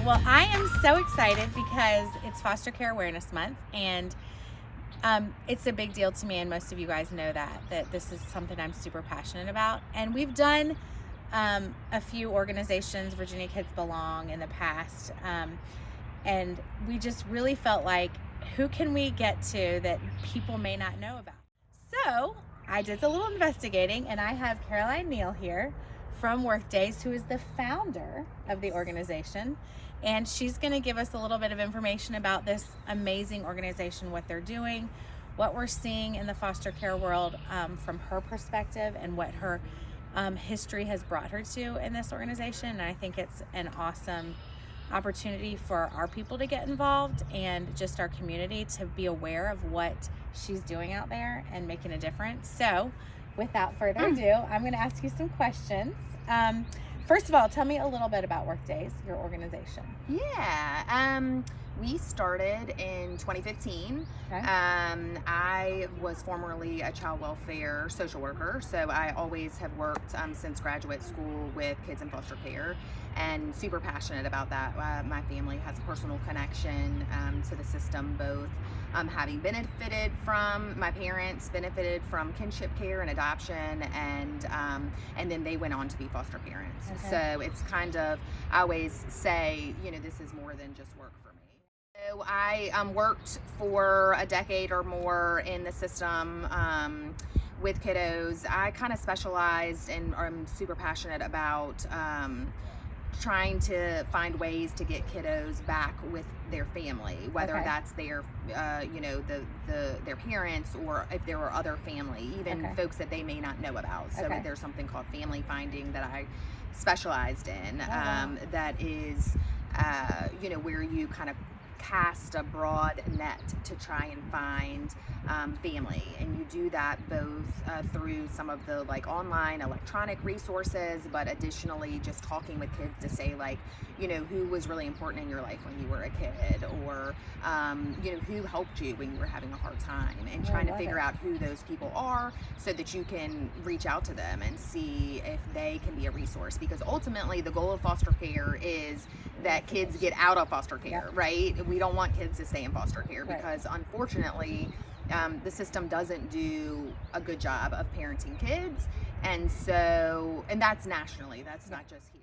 Well, I am so excited because it's Foster Care Awareness Month, and it's a big deal to me, and most of you guys know that this is something I'm super passionate about. And we've done a few organizations, Virginia Kids Belong, in the past, and we just really felt like, who can we get to that people may not know about? So I did a little investigating, and I have Caroline Neal here from Worthdays, who is the founder of the organization, and she's going to give us a little bit of information about this amazing organization, what they're doing, what we're seeing in the foster care world from her perspective, and what her history has brought her to in this organization. And I think it's an awesome opportunity for our people to get involved and just our community to be aware of what she's doing out there and making a difference. So without further ado, I'm going to ask you some questions. First of all, tell me a little bit about Worthdays, your organization. Yeah, we started in 2015. Okay. I was formerly a child welfare social worker, so I always have worked since graduate school with kids in foster care, and super passionate about that. My family has a personal connection to the system, both having benefited from, my parents benefited from kinship care and adoption, and then they went on to be foster parents. Okay. So it's kind of, I always say, this is more than just work for me. So I worked for a decade or more in the system with kiddos. I kind of specialized and I'm super passionate about trying to find ways to get kiddos back with their family, whether that's their, their parents, or if there were other family, even folks that they may not know about. So there's something called family finding that I specialized in. That is, where you kind of cast a broad net to try and find family, and you do that both through some of the online electronic resources, but additionally just talking with kids to say who was really important in your life when you were a kid, or who helped you when you were having a hard time, and trying to figure out who those people are so that you can reach out to them and see if they can be a resource, because ultimately the goal of foster care is that kids get out of foster care, right? We don't want kids to stay in foster care because unfortunately the system doesn't do a good job of parenting kids, and that's nationally, that's not just here.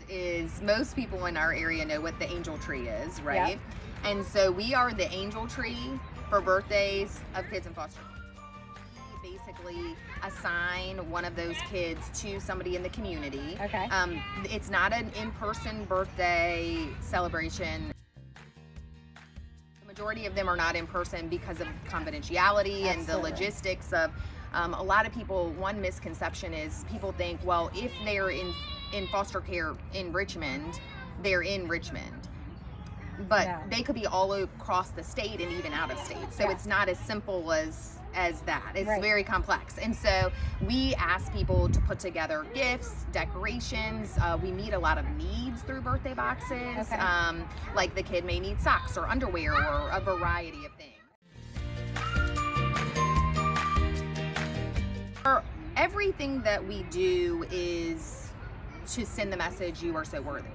Is most people in our area know what the angel tree is, right? Yep. And so we are the angel tree for birthdays of kids in foster care. We basically assign one of those kids to somebody in the community. Okay. It's not an in-person birthday celebration. The majority of them are not in person because of confidentiality and the logistics of a lot of people. One misconception is people think, well, if they're in foster care in Richmond, they're in Richmond, but they could be all across the state and even out of state. So it's not as simple as that. It's very complex. And so we ask people to put together gifts, decorations. We meet a lot of needs through birthday boxes. Like the kid may need socks or underwear or a variety of things. Everything that we do is to send the message, you are so worthy.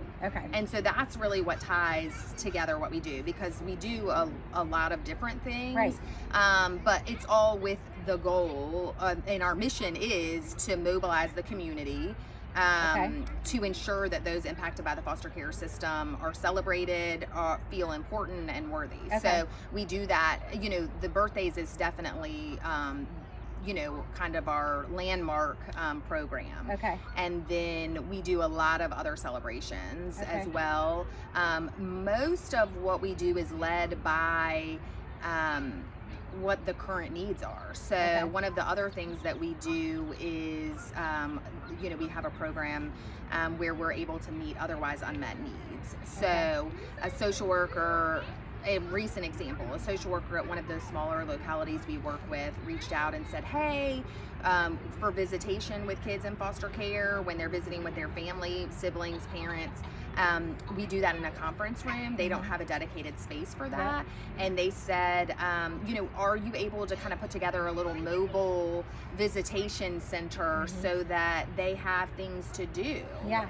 And so that's really what ties together what we do, because we do a lot of different things, but it's all with the goal, and our mission is to mobilize the community to ensure that those impacted by the foster care system are celebrated, feel important and worthy. So we do that. The birthdays is definitely kind of our landmark program. And then we do a lot of other celebrations as well. Most of what we do is led by what the current needs are. So one of the other things that we do is, we have a program where we're able to meet otherwise unmet needs. So a social worker, a recent example, a social worker at one of those smaller localities we work with reached out and said, hey, for visitation with kids in foster care, when they're visiting with their family, siblings, parents, We do that in a conference room. They don't have a dedicated space for that. And they said, you know, are you able to kind of put together a little mobile visitation center so that they have things to do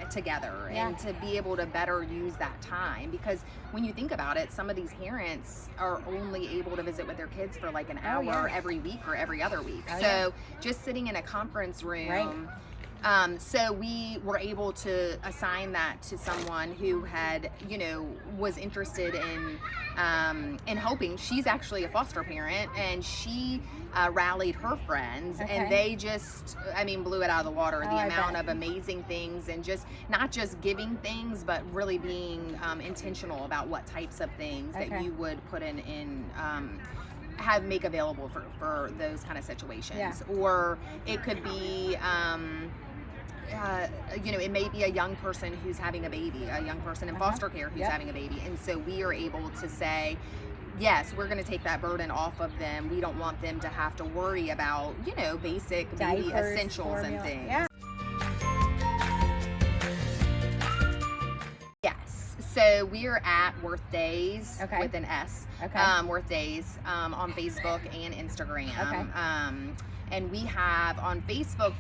together and to be able to better use that time? Because when you think about it, some of these parents are only able to visit with their kids for like an hour every week or every other week. So just sitting in a conference room. So we were able to assign that to someone who had, you know, was interested in helping. She's actually a foster parent, and she rallied her friends, and they just, I mean, blew it out of the water. The amount of amazing things, and just not just giving things, but really being intentional about what types of things that you would put in make available for those kind of situations. Or it could be you know, it may be a young person who's having a baby, a young person in foster care who's having a baby, and so we are able to say, yes, we're going to take that burden off of them. We don't want them to have to worry about, you know, basic baby essentials and things. Yes. So we are at Worthdays with an S. Worthdays on Facebook and Instagram. And we have on Facebook,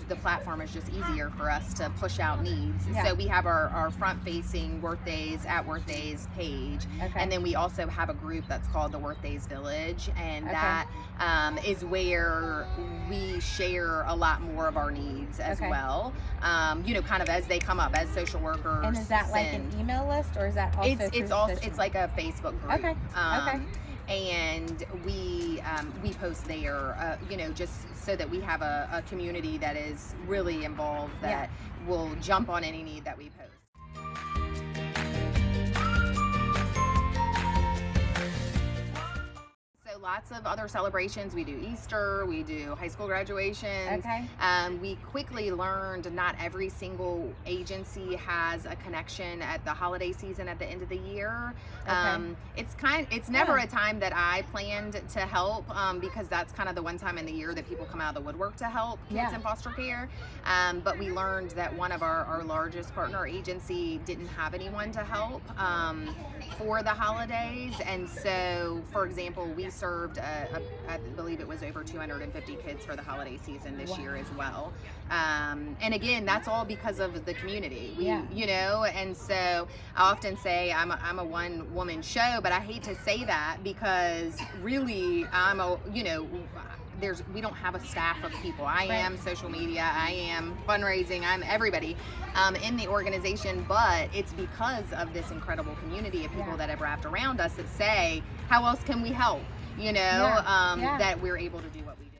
the platform is just easier for us to push out needs. So we have our front-facing Worthdays at Worthdays page, and then we also have a group that's called the Worthdays Village, and that is where we share a lot more of our needs as well. You know, kind of as they come up as social workers. And is that like an email list, or is that also it's like a Facebook group. And we post there, you know, just so that we have a community that is really involved, that will jump on any need that we post. So lots of other celebrations. We do Easter, we do high school graduations. We quickly learned not every single agency has a connection at the holiday season at the end of the year. It's never a time that I planned to help, because that's kind of the one time in the year that people come out of the woodwork to help kids in foster care. But we learned that one of our largest partner agency didn't have anyone to help for the holidays, and so, for example, we served I believe it was over 250 kids for the holiday season this year as well. And again, that's all because of the community. You know, and so I often say I'm a one-woman show, but I hate to say that, because really we don't have a staff of people. I am social media, I am fundraising, I'm everybody in the organization, but it's because of this incredible community of people that have wrapped around us that say, how else can we help? You know, that we're able to do what we do.